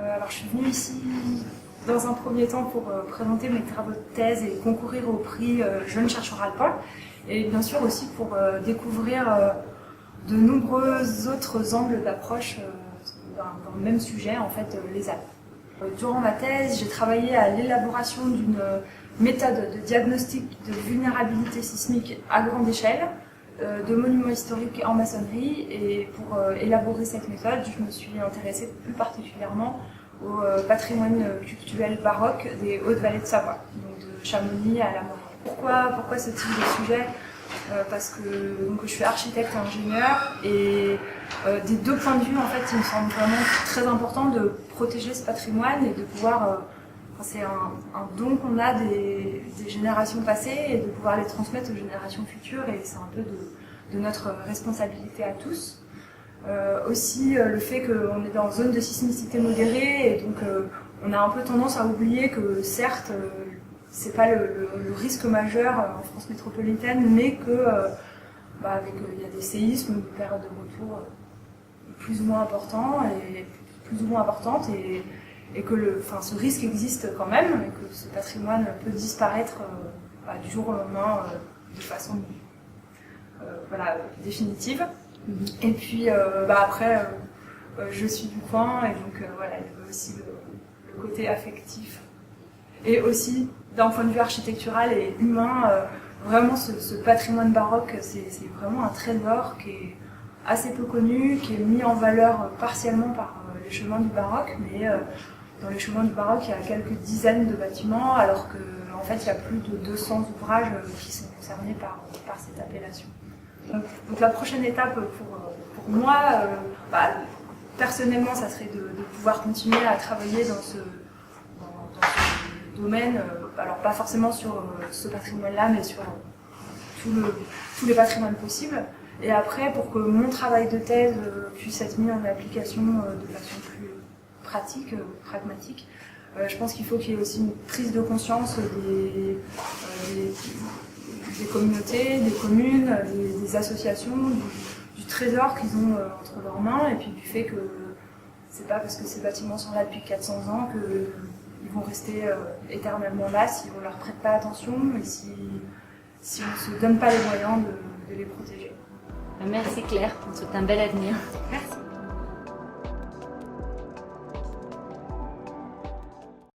Alors je suis venue ici dans un premier temps pour présenter mes travaux de thèse et concourir au prix Jeune chercheur alpin, et bien sûr aussi pour découvrir de nombreux autres angles d'approche dans le même sujet, en fait, les Alpes. Durant ma thèse, j'ai travaillé à l'élaboration d'une méthode de diagnostic de vulnérabilité sismique à grande échelle de monuments historiques en maçonnerie, et pour élaborer cette méthode, je me suis intéressée plus particulièrement au patrimoine cultuel baroque des Hautes-Vallées de Savoie, donc de Chamonix à la Morière. Pourquoi ce type de sujet ? Parce que donc, je suis architecte et ingénieur, et des deux points de vue, en fait, il me semble vraiment très important de protéger ce patrimoine et de pouvoir... c'est un don qu'on a des générations passées, et de pouvoir les transmettre aux générations futures, et c'est un peu de notre responsabilité à tous. Aussi le fait qu'on est dans une zone de sismicité modérée, et donc on a un peu tendance à oublier que certes c'est pas le risque majeur en France métropolitaine, mais que il y a des séismes, des périodes de retour plus ou moins importantes, et que ce risque existe quand même, et que ce patrimoine peut disparaître du jour au lendemain de façon définitive. Et puis après, je suis du coin, et donc il y avait aussi le côté affectif. Et aussi, d'un point de vue architectural et humain, vraiment ce patrimoine baroque, c'est vraiment un trésor qui est assez peu connu, qui est mis en valeur partiellement par les chemins du baroque, mais dans les chemins du baroque, il y a quelques dizaines de bâtiments, alors qu'en fait, il y a plus de 200 ouvrages qui sont concernés par cette appellation. Donc la prochaine étape pour moi, personnellement, ça serait de pouvoir continuer à travailler dans ce domaine, alors pas forcément sur ce patrimoine-là, mais sur tous les patrimoines possibles. Et après, pour que mon travail de thèse puisse être mis en application de façon plus pratique, pragmatique, je pense qu'il faut qu'il y ait aussi une prise de conscience des communautés, des communes, des associations, du trésor qu'ils ont entre leurs mains, et puis du fait que c'est pas parce que ces bâtiments sont là depuis 400 ans qu'ils vont rester éternellement là si on leur prête pas attention, et si on ne se donne pas les moyens de les protéger. Merci Claire, on te souhaite un bel avenir. Merci.